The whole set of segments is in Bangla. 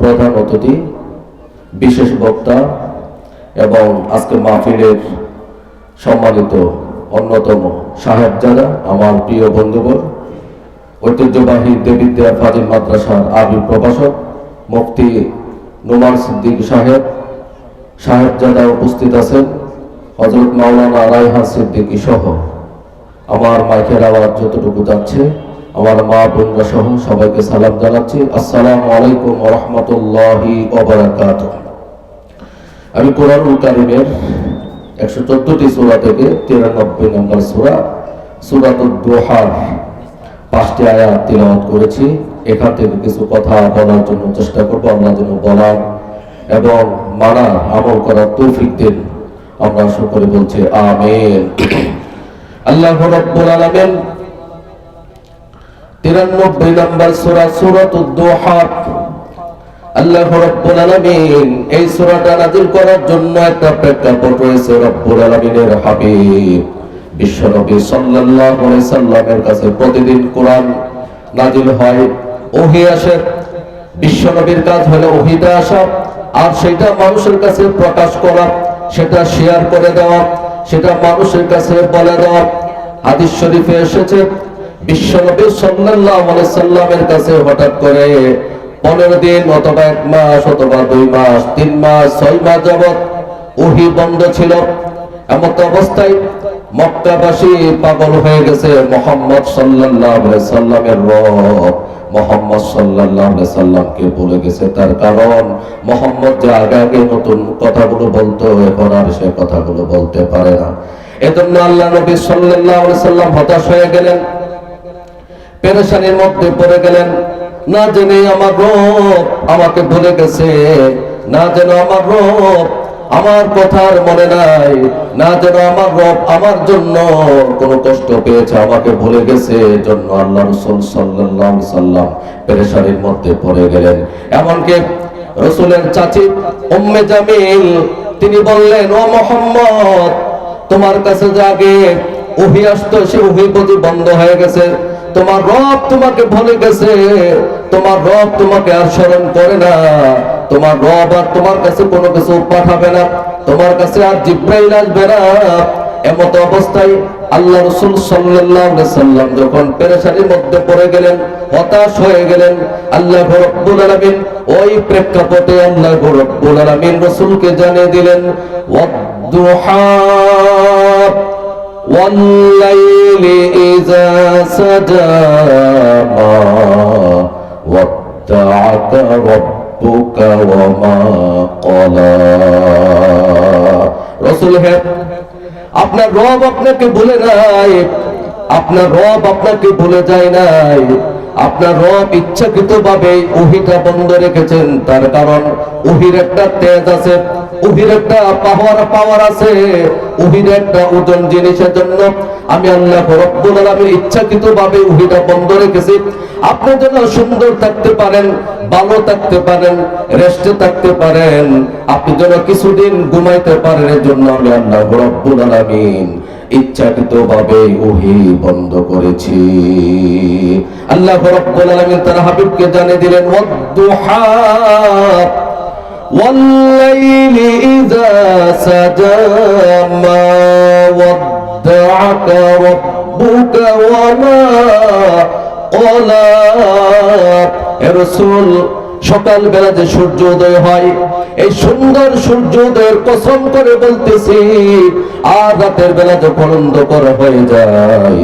প্রধান অতিথি, বিশেষ বক্তা এবং আজকে মাহফিলের সম্মানিত অন্যতম সাহেবজাদা, আমার প্রিয় বন্ধুগণ, ঐতিহ্যবাহী দেবিদ্যা ফাজিল মাদ্রাসার আবির প্রভাষক মুফতি নোমান সিদ্দিক সাহেবজাদা উপস্থিত আছেন, হযরত মাওলানা রায়হান সিদ্দিকী সহ আমার মাইকের আওয়াজ যতটুকু যাচ্ছে আমার মা বোনরা সহ সবাইকে সালাম জানাচ্ছি। আসসালামু আলাইকুম ওয়া রাহমাতুল্লাহি ওয়া বারাকাতুহু। আমি কোরআনুল কারীমের 114টি সূরা থেকে 93 নম্বর সূরাতুদ দুহার 5টি আয়াত তিলাওয়াত করেছি। এখান থেকে কিছু কথা বলার জন্য চেষ্টা করব। আল্লাহ যেন বলার এবং মানার আমল করার তৌফিক দেন, আমরা সকলে বলছি আমিন। আল্লাহ রাব্বুল আলামিন 93 নম্বর সূরা সূরাতুদ দুহা, আল্লাহ রাব্বুল আলামিন এই সূরাটা নাযিল করার জন্য একটা প্রেক্ষাপট রয়েছে। রব্বুল আলামিনের হাবিব বিশ্বনবী সাল্লাল্লাহু আলাইহি সাল্লামের কাছে প্রতিদিন কোরআন নাযিল হয়, ওহী আসে। বিশ্বনবীর কাজ হলো ওহীটা আসা, আর সেটা মানুষের কাছে প্রকাশ করা, সেটা শেয়ার করে দেওয়া, সেটা মানুষের কাছে বলে দেওয়া। হাদিস শরীফে এসেছে বিশ্বনবী সাল্লাল্লাহু আলাইহি সাল্লামের কাছে হঠাৎ করে 15 দিন অথবা 1 মাস অথবা 2 মাস 3 মাস 6 মাস যাবত ওহী বন্ধ ছিল। এমন অবস্থায় মক্কাবাসী পাগল হয়ে গেছে মুহাম্মদ সাল্লাল্লাহু আলাইহি সাল্লামের রব মুহাম্মদ সাল্লাল্লাহু আলাইহি সাল্লামকে ভুলে গেছে। তার কারণ মুহাম্মদ যে আগে নতুন কথাগুলো বলতো, এখন আর সে কথাগুলো বলতে পারে না। এজন্য আল্লাহ নবী সাল্লাল্লাহু আলাইহি সাল্লাম হতাশ হয়ে গেলেন, পেরেশানির মধ্যে পড়ে গেলেন। না জেনে আমার রব আমাকে ভুলে গেছে, না যেন আমার রব আমার কথার মনে নাই, না যেন আমার রব আমার জন্য কোনো কষ্ট পেয়েছে, আমাকে ভুলে গেছে। এজন্য আল্লাহ রাসূল সাল্লাল্লাহু আলাইহি সাল্লাম পেরেশানির মধ্যে পড়ে গেলেন। এমনকি রাসূলের চাচী উম্মে জামিল তিনি বললেন, ও মুহাম্মদ, তোমার কাছে যে আগে ওহী আসতো সে ওহী বুঝি বন্ধ হয়ে গেছে, তোমার রব তোমাকে ভুলে গেছে, তোমার রব তোমাকে আর স্মরণ করে না, তোমার রব আর তোমার কাছে কোনো কিছু পাঠাবে না, তোমার কাছে আর জিবরাইল আসবে না। এমত অবস্থায় আল্লাহ রাসূল সাল্লাল্লাহু আলাইহি সাল্লাম যখন পেরেশানির মধ্যে পড়ে গেলেন, হতাশ হয়ে গেলেন, আল্লাহ রাব্বুল আলামিন ওই প্রেক্ষাপটে আল্লাহ রাব্বুল আলামিন রাসূলকে জানিয়ে দিলেন, ওয়াদ-দুহা والليل إذا سجى ما ودعك ربك وما قلى। রাসূল হে, আপনার রব আপনাকে ভুলে নাই, আপনার রব আপনাকে ভুলে যায় নাই। আপনার রব ইচ্ছাকৃতভাবে ওহীটা বন্ধ রেখেছেন। তার কারণ ওহীর একটা তেজ আছে, ওহীর একটা পাওয়ার আছে, ওহীর একটা ওজন জিনিসের জন্য আমি আল্লাহ রাব্বুল আলামিন ইচ্ছাকৃতভাবে ওহীটা বন্ধ রেখেছি। আপনি যেন সুন্দর থাকতে পারেন, ভালো থাকতে পারেন, রেস্টে থাকতে পারেন, আপনি যেন কিছুদিন ঘুমাইতে পারেন। এর জন্য আমি আল্লাহ রাব্বুল আলামিন ইচ্ছাকৃতভাবে ওহী বন্ধ করেছি। আল্লাহ রাব্বুল আলামিন তার হাবিবকে জানিয়ে দিলেন, ওয়াদ-দুহা ওয়াল-লাইলি ইযা সাজা মা ওয়াদ্দা'আকা রাব্বুকা ওয়া মা ক্বালা। হে রাসূল, সকাল বেলা যে সূর্য উদয় হয়, এই সুন্দর সূর্য উদয়ের কসম করে বলতেছি, আর রাতের বেলা যখন অন্ধকার হয়ে যায়,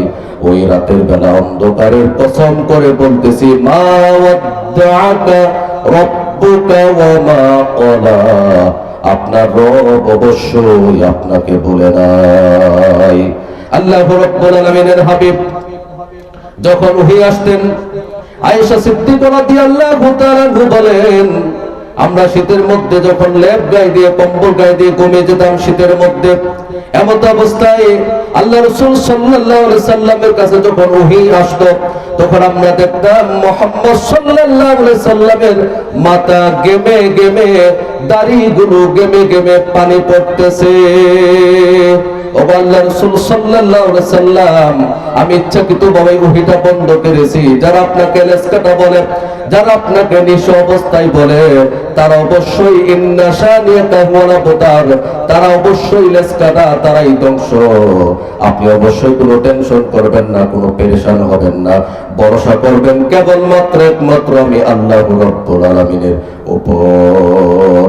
ওই রাতের বেলা অন্ধকারের কসম করে বলতেছি, মা ওয়াদ্দা'আকা রাব্বুকা ওয়া মা ক্বালা। আপনার রব অবশ্যই আপনাকে ভুলে নাই। আল্লাহ রাব্বুল আলামিনের হাবিব যখন ওহী আসতেন, আয়েশা সিদ্দিকা রাদিয়াল্লাহু তাআলা বলেন, আমরা শীতের মধ্যে যখন লেপ গায়ে দিয়ে কম্বল গায়ে দিয়ে ঘুমিয়ে যেতাম শীতের মধ্যে, এমত অবস্থায় আল্লাহ রাসূল সাল্লাল্লাহু আলাইহি সাল্লামের কাছে যখন ওহী আসতো, তখন আমরা দেখতাম মুহাম্মদ সাল্লাল্লাহু আলাইহি সাল্লামের মাথা গেমে গেমে, দাড়িগুলো গেমে গেমে পানি পড়তেছে। আল্লাহ রাসূল সাল্লাল্লাহু আলাইহি সাল্লাম, আমি ইচ্ছাকৃতভাবে ওহীটা বন্ধ করেছি। যারা আপনাকে লেসকাটা বলে, যারা আপনাকে নিঃস্ব অবস্থায় বলে, তারা অবশ্যই ইন্না শানিয়াকা হুয়াল আবতার, তারা অবশ্যই লেসকাটা, তারাই ধ্বংস। আপনি অবশ্যই কোনো টেনশন করবেন না, কোনো পেরেশান হবেন না, ভরসা করবেন কেবলমাত্র একমাত্র আমি আল্লাহ রাব্বুল আলামিনের উপর।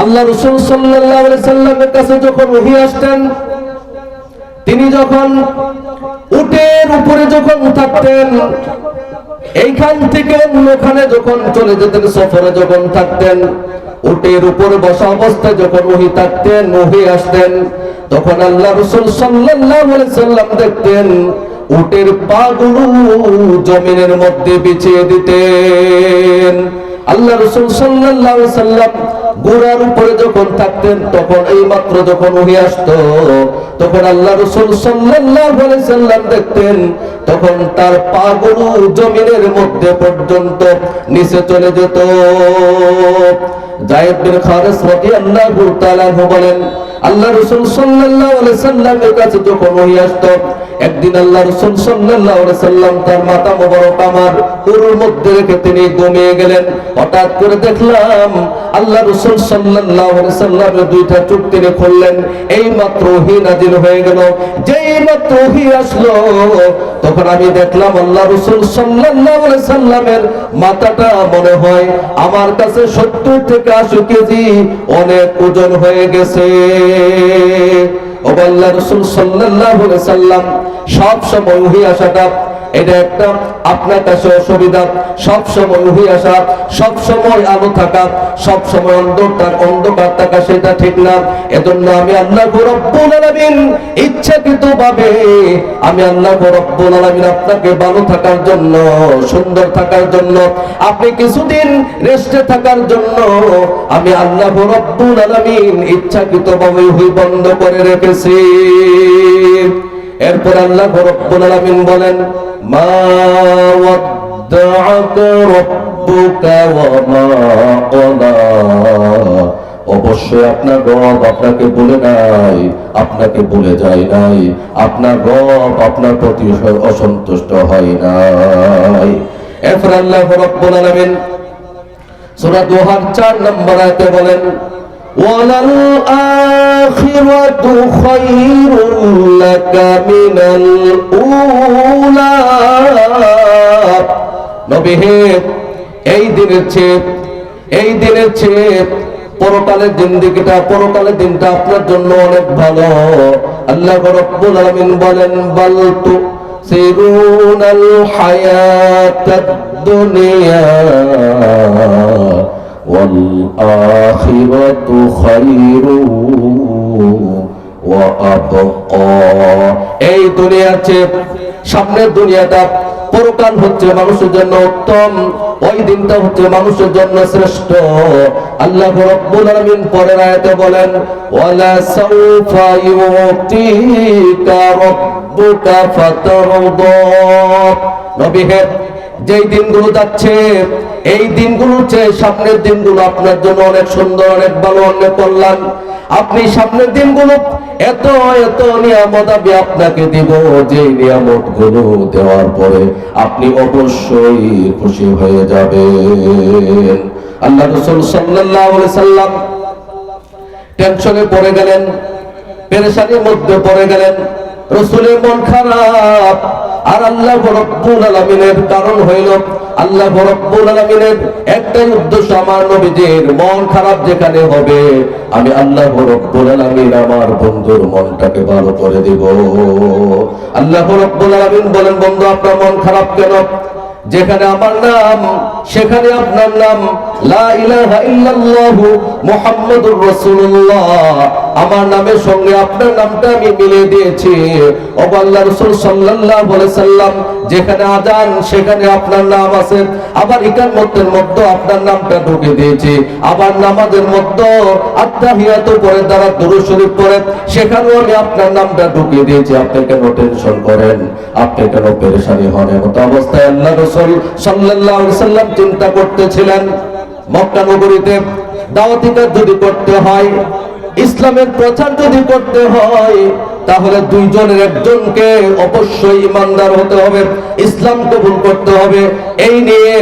আল্লাহ রাসূল সাল্লাল্লাহু আলাইহি সাল্লামের কাছে যখন ওহী আসতেন, তিনি যখন উটের উপরে যখন থাকতেন, এইখান থেকে অন্যখানে যখন চলে যেতেন, সফরে যখন থাকতেন, উটের উপরে বসা অবস্থায় যখন ওহী থাকতেন, ওহী আসতেন, তখন আল্লাহ রাসূল সাল্লাল্লাহু আলাইহি সাল্লাম দেখতেন উটের পাগুলো জমিনের মধ্যে বিছিয়ে দিতেন। আল্লাহ রাসূল সাল্লাল্লাহু আলাইহি সাল্লাম ঘোড়ার উপরে যখন থাকতেন, তখন এই মাত্র যখন ওহী আসতো, তখন আল্লাহ রাসূল সাল্লাল্লাহু আলাইহি সাল্লাম দেখতেন তখন তার পাগুলো জমিনের মধ্যে পর্যন্ত নিচে চলে যেত। যায়েদ বিন খারিস রাদিয়াল্লাহু তাআলা বলেন, আল্লাহ রাসূল সাল্লাল্লাহু আলাইহি সাল্লামের কাছে যখন ওহী আসতো, একদিন আল্লাহ রাসূল সাল্লাল্লাহু আলাইহি সাল্লাম তার মাথা মোবারক আমার উরুর মধ্যে রেখে তিনি ঘুমিয়ে গেলেন। হঠাৎ করে দেখলাম আল্লাহ রাসূল সাল্লাল্লাহু আলাইহি সাল্লামের দুইটা চোখ তিনি খুললেন। এই মাত্র ওহী নাযিল হয়ে গেল। যেই মাত্র ওহী আসলো, তখন আমি দেখলাম আল্লাহ রাসূল সাল্লাল্লাহু আলাইহি সাল্লামের মাথাটা মনে হয় আমার কাছে 70 থেকে 80 কেজি অনেক ওজন হয়ে গেছে। ও আল্লাহ রাসূল সাল্লাল্লাহু আলাইহি সাল্লাম সব সময় ওহী আসাটা এটা একটা আপনার কাছে অসুবিধা। সব সময় ওহী আসা, সব সময় আলো থাকা, সব সময় অন্ধকার থাকা সেটা ঠিক না। এজন্য আমি আল্লাহ রাব্বুল আলামিন ইচ্ছাকৃতভাবে আমি আল্লাহ রাব্বুল আলামিন আপনাকে ভালো থাকার জন্য, সুন্দর থাকার জন্য, আপনি কিছুদিন রেস্টে থাকার জন্য আমি আল্লাহ রাব্বুল আলামিন ইচ্ছাকৃতভাবে ওহী বন্ধ করে রেখেছি। এরপর আল্লাহ রাব্বুল আলামিন বলেন, মা ওয়াদ্দাআকা রাব্বুকা ওয়া মা ক্বালা, অবশ্যই আপনার রব আপনাকে বলে নাই, আপনাকে বলে যায় নাই, আপনার রব আপনার প্রতি অসন্তুষ্ট হয় নাই। এরপর আল্লাহ রাব্বুল আলামিন সূরা দোহার 4 নম্বর আয়াতে বলেন, ওয়ালাল আখিরাতু খায়রুল লাকা মিনাল উলা। নবী হে, এই দিনের চেয়ে পরকালের জিন্দেগিটা, পরকালের দিনটা আপনার জন্য অনেক ভালো। আল্লাহ রাব্বুল আলামিন বলেন, বাল তুসিরুনাল হায়াতাদ দুনিয়া ওয়াল আখিরাতু খায়রুন ওয়া আবকা। এই দুনিয়ার চেয়ে সামনের দুনিয়াটা, পরকাল হচ্ছে মানুষের জন্য উত্তম, ওই দিনটা হচ্ছে মানুষের জন্য শ্রেষ্ঠ। আল্লাহ রাব্বুল আলামিন পরের আয়াতে বলেন, ওয়ালা সাউফা ইউতিকা রাব্বুকা ফাতারদা। নবী হে, যেই দিনগুলো যাচ্ছে, এই দিনগুলোর চেয়ে সামনের দিনগুলো আপনার জন্য অনেক সুন্দর, অনেক ভালো, অনেক কল্যাণ। আপনি সামনের দিনগুলো এত এত নিয়ামত আমি আপনাকে দিব, যে নিয়ামত গুলো দেওয়ার পরে আপনি অবশ্যই খুশি হয়ে যাবেন। আল্লাহ রাসূল সাল্লাল্লাহু আলাইহি সাল্লাম টেনশনে পড়ে গেলেন, পেরেশানির মধ্যে পড়ে গেলেন। রাসূলের মন খারাপ, আর আল্লাহ রাব্বুল আলামিনের কারণ হইল, আল্লাহ রাব্বুল আলামিনের একটাই উদ্দেশ্য, আমার নবীজির মন খারাপ যেখানে হবে আমি আল্লাহ রাব্বুল আলামিন আমার বন্ধুর মনটাকে ভালো করে দিব। আল্লাহ রাব্বুল আলামিন বলেন, বন্ধু আপনার মন খারাপ কেন? যেখানে আমার নাম সেখানে আপনার নাম, লা ইলাহা ইল্লাল্লাহু মুহাম্মাদুর রাসূলুল্লাহ, আমার নামের সঙ্গে আপনার নামটা আমি মিলিয়ে দিয়েছি। ও আল্লাহ রাসূল সাল্লাল্লাহু আলাইহি সাল্লাম, যেখানে আযান সেখানে আপনার নাম আছে, আবার ইকামতের মধ্যে আপনার নামটা ঢুকে দিয়েছি, আবার নামাজের মধ্যে আত্তাহিয়াতু পড়ে দ্বারা দুরূদ শরীফ পড়ে সেখানেও আমি আপনার নামটা ঢুকে দিয়েছি। আপনি কেন টেনশন করেন? আপনি কেন পেরেশানি হন? এমত অবস্থায় আল্লাহ রাসূল সাল্লাল্লাহু আলাইহি সাল্লাম চিন্তা করতেছিলেন, মক্কা নগরীতে দাওয়াতি কাজ যদি করতে হয়, ইসলামের প্রচার যদি করতে হয় তাহলে দুইজনের একজনকে অবশ্যই ইমানদার হতে হবে, ইসলাম কবুল করতে হবে। এই নিয়ে